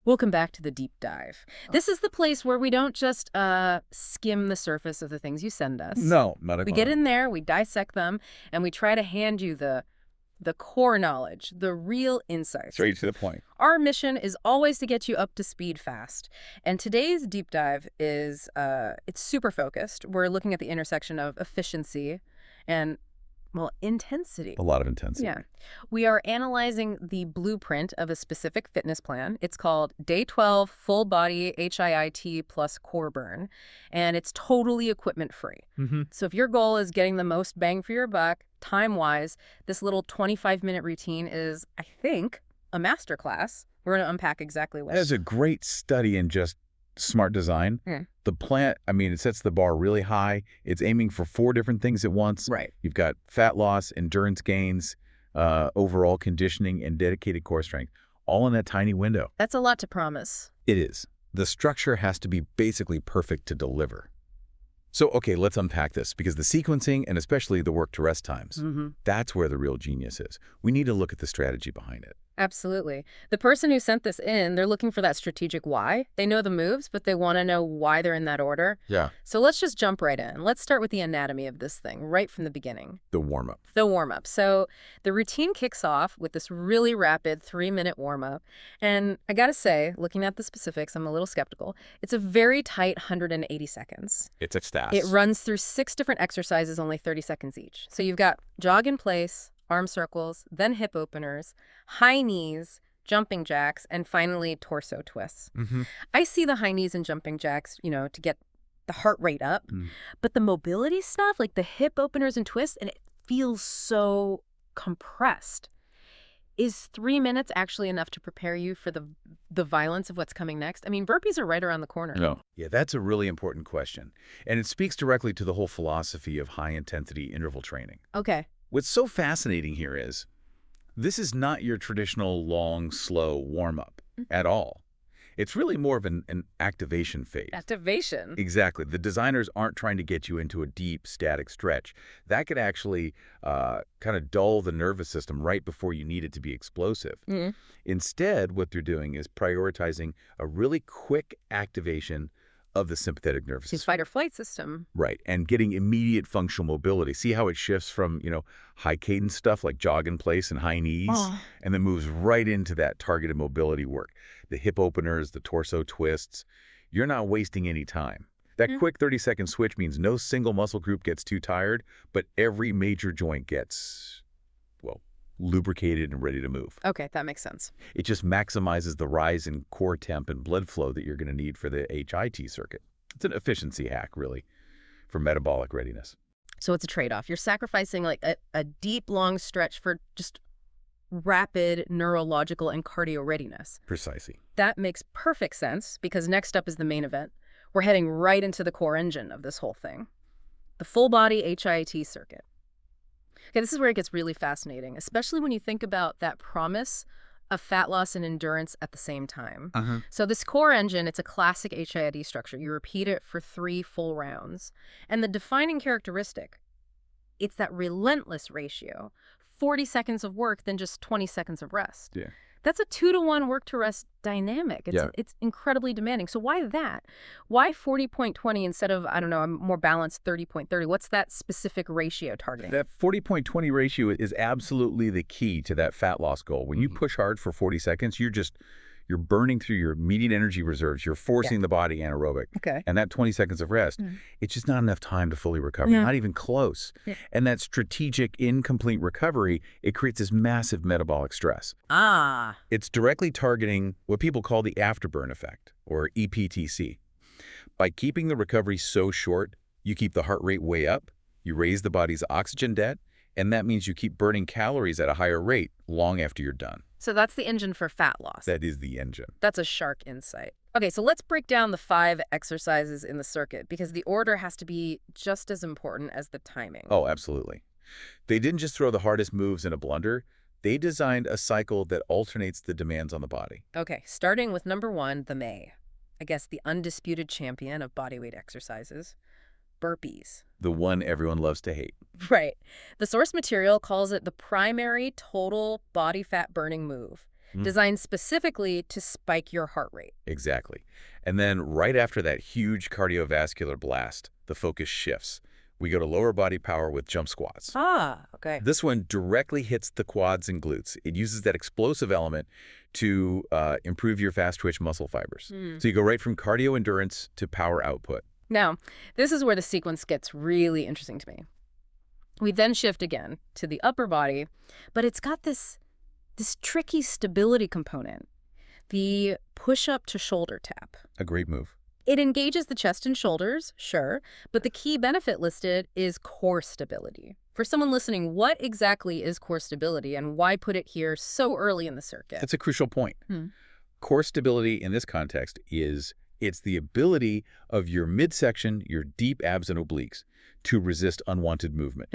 Welcome back to the deep dive. This is the place where we don't just skim the surface of the things you send us. No, not at all. We get in there, we dissect them, and we try to hand you the core knowledge, the real insights. Straight to the point. Our mission is always to get you up to speed fast. And today's deep dive is it's super focused. We're looking at the intersection of efficiency and, well, intensity. A lot of intensity. Yeah. We are analyzing the blueprint of a specific fitness plan. It's called Day 12 Full Body HIIT plus Core Burn, and it's totally equipment free. So if your goal is getting the most bang for your buck, time-wise, this little 25-minute routine is, I think, a masterclass. We're going to unpack exactly what. There's a great study in just smart design. Yeah. The plan, I mean, it sets the bar really high. It's aiming for 4 different things at once. Right. You've got fat loss, endurance gains, overall conditioning, and dedicated core strength, all in that tiny window. That's a lot to promise. It is. The structure has to be basically perfect to deliver. So, okay, let's unpack this, because the sequencing, and especially the work to rest times, that's where the real genius is. We need to look at the strategy behind it. Absolutely. The person who sent this in, they're looking for that strategic why. They know the moves, but they want to know why they're in that order. Yeah. So let's just jump right in. Let's start with the anatomy of this thing right from the beginning. The warm-up. The warm-up. So the routine kicks off with this really rapid 3-minute warm-up. And I got to say, looking at the specifics, I'm a little skeptical. It's a very tight 180 seconds. It's a stats. It runs through 6 different exercises, only 30 seconds each. So you've got jog in place, arm circles, then hip openers, high knees, jumping jacks, and finally torso twists. I see the high knees and jumping jacks, you know, to get the heart rate up. But the mobility stuff, like the hip openers and twists, and it feels so compressed. Is 3 minutes actually enough to prepare you for the violence of what's coming next? I mean, burpees are right around the corner. No. Yeah, that's a really important question. And it speaks directly to the whole philosophy of high-intensity interval training. Okay. What's so fascinating here is this is not your traditional long, slow warm-up at all. It's really more of an activation phase. Activation? Exactly. The designers aren't trying to get you into a deep, static stretch. That could actually kind of dull the nervous system right before you need it to be explosive. Instead, what they're doing is prioritizing a really quick activation of the sympathetic nervous His system. fight-or-flight system. Right, and getting immediate functional mobility. See how it shifts from, you know, high cadence stuff like jog in place and high knees, and then moves right into that targeted mobility work. The hip openers, the torso twists. You're not wasting any time. That quick 30-second switch means no single muscle group gets too tired, but every major joint gets, well, lubricated and ready to move. Okay, that makes sense. It just maximizes the rise in core temp and blood flow that you're going to need for the HIIT circuit. It's an efficiency hack, really, for metabolic readiness. So it's a trade-off. You're sacrificing like a deep, long stretch for just rapid neurological and cardio readiness. Precisely. That makes perfect sense because next up is the main event. We're heading right into the core engine of this whole thing. The full-body HIIT circuit. Okay, this is where it gets really fascinating, especially when you think about that promise of fat loss and endurance at the same time. So this core engine, it's a classic HIIT structure. You repeat it for 3 full rounds. And the defining characteristic, it's that relentless ratio. 40 seconds of work, then just 20 seconds of rest. Yeah. That's a 2-to-1 work-to-rest dynamic. It's incredibly demanding. So why that? Why 40.20 instead of, I don't know, a more balanced 30.30? What's that specific ratio targeting? That 40.20 ratio is absolutely the key to that fat loss goal. When you push hard for 40 seconds, you're burning through your immediate energy reserves. You're forcing the body anaerobic. Okay. And that 20 seconds of rest, it's just not enough time to fully recover, not even close. And that strategic, incomplete recovery, it creates this massive metabolic stress. It's directly targeting what people call the afterburn effect, or EPTC. By keeping the recovery so short, you keep the heart rate way up, you raise the body's oxygen debt, and that means you keep burning calories at a higher rate long after you're done. So that's the engine for fat loss. That is the engine. That's a shark insight. Okay, so let's break down the 5 exercises in the circuit because the order has to be just as important as the timing. Oh, absolutely. They didn't just throw the hardest moves in a blender. They designed a cycle that alternates the demands on the body. Okay, starting with number 1, the May. I guess the undisputed champion of bodyweight exercises. Burpees. The one everyone loves to hate. Right. The source material calls it the primary total body fat burning move. designed specifically to spike your heart rate. Exactly. And then right after that huge cardiovascular blast, the focus shifts. We go to lower body power with jump squats. Ah, okay. This one directly hits the quads and glutes. It uses that explosive element to improve your fast twitch muscle fibers. So you go right from cardio endurance to power output. Now, this is where the sequence gets really interesting to me. We then shift again to the upper body, but it's got this tricky stability component, the push-up to shoulder tap. A great move. It engages the chest and shoulders, sure, but the key benefit listed is core stability. For someone listening, what exactly is core stability and why put it here so early in the circuit? That's a crucial point. Core stability in this context it's the ability of your midsection, your deep abs and obliques, to resist unwanted movement.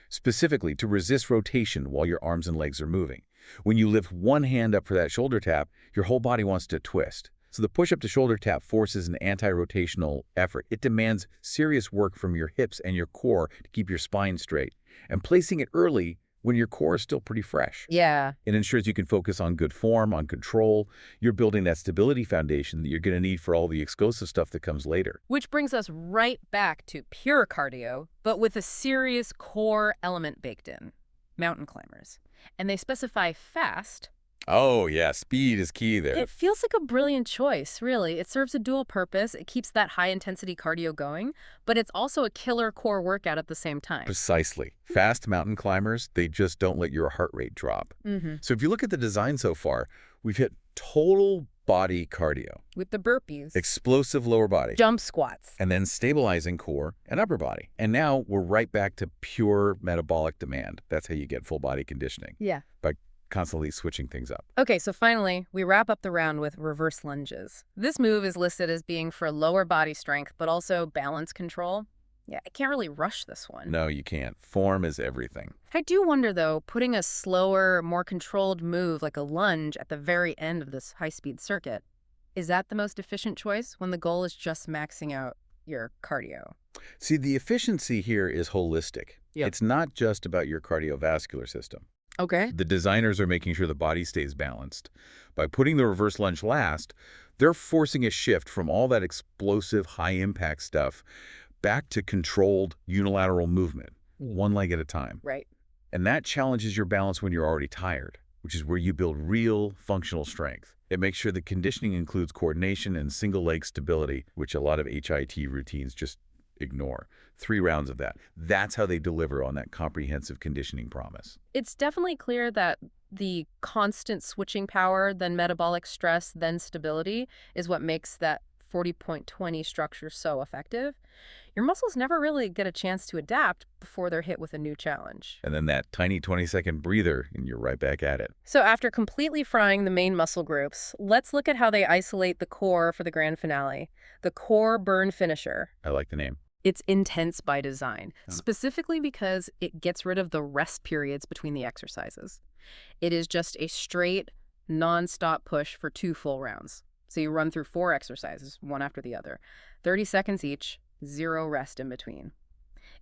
Specifically, to resist rotation while your arms and legs are moving. When you lift one hand up for that shoulder tap, your whole body wants to twist. So the push-up to shoulder tap forces an anti-rotational effort. It demands serious work from your hips and your core to keep your spine straight. And placing it early when your core is still pretty fresh. Yeah. It ensures you can focus on good form, on control. You're building that stability foundation that you're going to need for all the explosive stuff that comes later. Which brings us right back to pure cardio, but with a serious core element baked in. Mountain climbers. And they specify fast. Oh, yeah. Speed is key there. It feels like a brilliant choice, really. It serves a dual purpose. It keeps that high-intensity cardio going, but it's also a killer core workout at the same time. Precisely. Fast mountain climbers, they just don't let your heart rate drop. So if you look at the design so far, we've hit total body cardio. With the burpees. Explosive lower body. Jump squats. And then stabilizing core and upper body. And now we're right back to pure metabolic demand. That's how you get full body conditioning. Yeah. By constantly switching things up. Okay, so finally, we wrap up the round with reverse lunges. This move is listed as being for lower body strength, but also balance control. Yeah, I can't really rush this one. No, you can't. Form is everything. I do wonder, though, putting a slower, more controlled move like a lunge at the very end of this high-speed circuit, is that the most efficient choice when the goal is just maxing out your cardio? See, the efficiency here is holistic. It's not just about your cardiovascular system. Okay. The designers are making sure the body stays balanced. By putting the reverse lunge last, they're forcing a shift from all that explosive, high-impact stuff back to controlled unilateral movement, one leg at a time. Right. And that challenges your balance when you're already tired, which is where you build real functional strength. It makes sure the conditioning includes coordination and single-leg stability, which a lot of HIIT routines just ignore. 3 rounds of that. That's how they deliver on that comprehensive conditioning promise. It's definitely clear that the constant switching power, then metabolic stress, then stability is what makes that 40.20 structure so effective. Your muscles never really get a chance to adapt before they're hit with a new challenge. And then that tiny 20-second breather, and you're right back at it. So after completely frying the main muscle groups, let's look at how they isolate the core for the grand finale. The core burn finisher. I like the name. It's intense by design, specifically because it gets rid of the rest periods between the exercises. It is just a straight, non-stop push for 2 full rounds. So you run through 4 exercises, one after the other, 30 seconds each, 0 rest in between.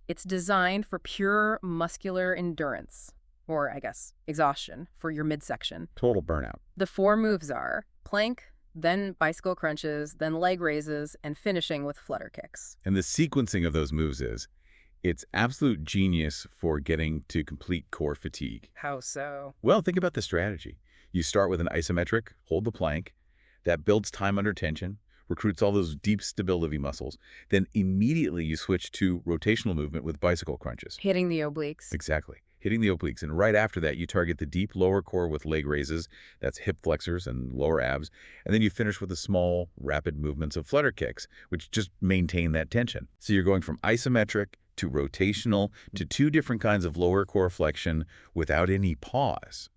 It's designed for pure muscular endurance, or I guess exhaustion, for your midsection. Total burnout. The 4 moves are plank, then bicycle crunches, then leg raises, and finishing with flutter kicks. And the sequencing of those moves it's absolute genius for getting to complete core fatigue. How so? Well, think about the strategy. You start with an isometric, hold the plank. That builds time under tension, recruits all those deep stability muscles. Then immediately you switch to rotational movement with bicycle crunches. Hitting the obliques. Exactly. Hitting the obliques. And right after that, you target the deep lower core with leg raises. That's hip flexors and lower abs. And then you finish with the small, rapid movements of flutter kicks, which just maintain that tension. So you're going from isometric to rotational to 2 different kinds of lower core flexion without any pause.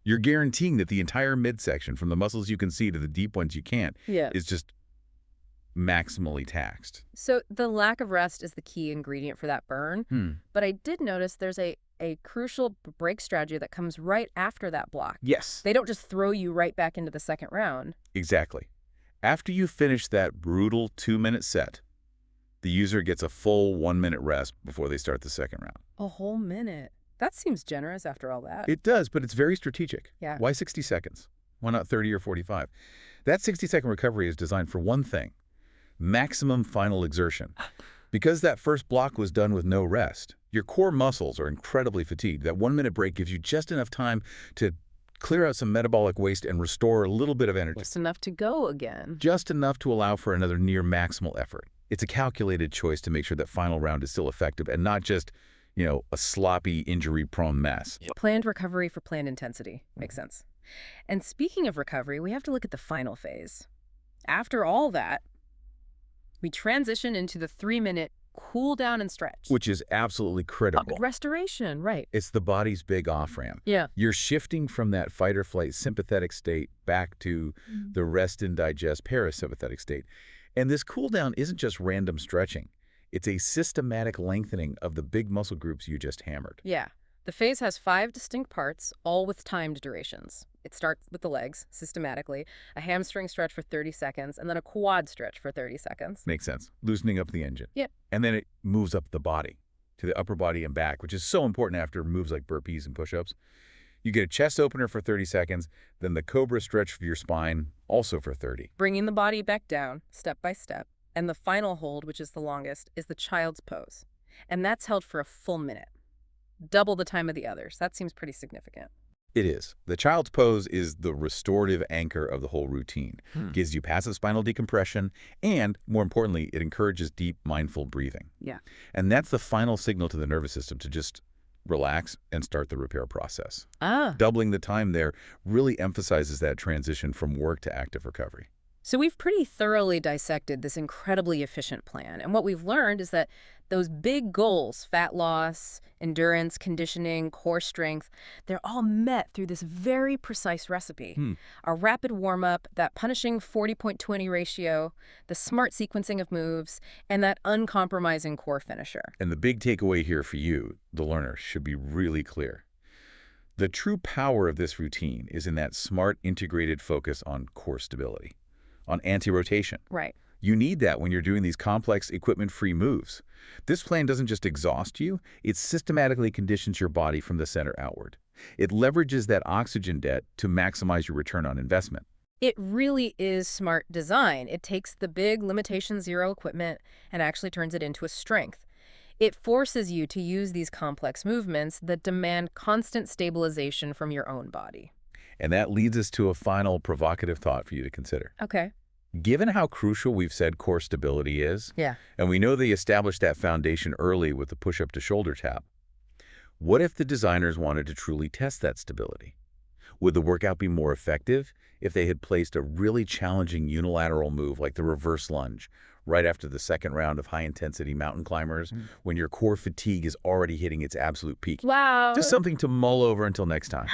You're guaranteeing that the entire midsection, from the muscles you can see to the deep ones you can't, is just maximally taxed. So the lack of rest is the key ingredient for that burn. But I did notice there's a crucial break strategy that comes right after that block. Yes. They don't just throw you right back into the second round. Exactly. After you finish that brutal 2-minute set, the user gets a full 1-minute rest before they start the second round. A whole minute. That seems generous after all that. It does, but it's very strategic. Yeah. Why 60 seconds? Why not 30 or 45? That 60-second recovery is designed for one thing: maximum final exertion. Because that first block was done with no rest, your core muscles are incredibly fatigued. That 1-minute break gives you just enough time to clear out some metabolic waste and restore a little bit of energy. Just enough to go again. Just enough to allow for another near maximal effort. It's a calculated choice to make sure that final round is still effective and not just, a sloppy, injury-prone mess. Planned recovery for planned intensity. Makes sense. And speaking of recovery, we have to look at the final phase. After all that, we transition into the 3-minute cool down and stretch. Which is absolutely critical. Restoration, right. It's the body's big off-ramp. Yeah. You're shifting from that fight-or-flight sympathetic state back to the rest and digest parasympathetic state. And this cool down isn't just random stretching. It's a systematic lengthening of the big muscle groups you just hammered. Yeah. The phase has 5 distinct parts, all with timed durations. It starts with the legs, systematically, a hamstring stretch for 30 seconds, and then a quad stretch for 30 seconds. Makes sense. Loosening up the engine. Yep. And then it moves up the body to the upper body and back, which is so important after moves like burpees and push-ups. You get a chest opener for 30 seconds, then the cobra stretch for your spine, also for 30. Bringing the body back down, step by step. And the final hold, which is the longest, is the child's pose. And that's held for a full minute. Double the time of the others. That seems pretty significant. It is. The child's pose is the restorative anchor of the whole routine. Gives you passive spinal decompression, and, more importantly, it encourages deep, mindful breathing. Yeah. And that's the final signal to the nervous system to just relax and start the repair process. Doubling the time there really emphasizes that transition from work to active recovery. So we've pretty thoroughly dissected this incredibly efficient plan. And what we've learned is that those big goals, fat loss, endurance, conditioning, core strength, they're all met through this very precise recipe. A rapid warm-up, that punishing 40-20 ratio, the smart sequencing of moves, and that uncompromising core finisher. And the big takeaway here for you, the learner, should be really clear. The true power of this routine is in that smart, integrated focus on core stability, on anti-rotation. Right. You need that when you're doing these complex, equipment-free moves. This plan doesn't just exhaust you, it systematically conditions your body from the center outward. It leverages that oxygen debt to maximize your return on investment. It really is smart design. It takes the big limitation zero equipment and actually turns it into a strength. It forces you to use these complex movements that demand constant stabilization from your own body. And that leads us to a final provocative thought for you to consider. Okay. Given how crucial we've said core stability is, Yeah. and we know they established that foundation early with the push-up to shoulder tap, what if the designers wanted to truly test that stability? Would the workout be more effective if they had placed a really challenging unilateral move like the reverse lunge right after the second round of high-intensity mountain climbers when your core fatigue is already hitting its absolute peak? Wow. Just something to mull over until next time.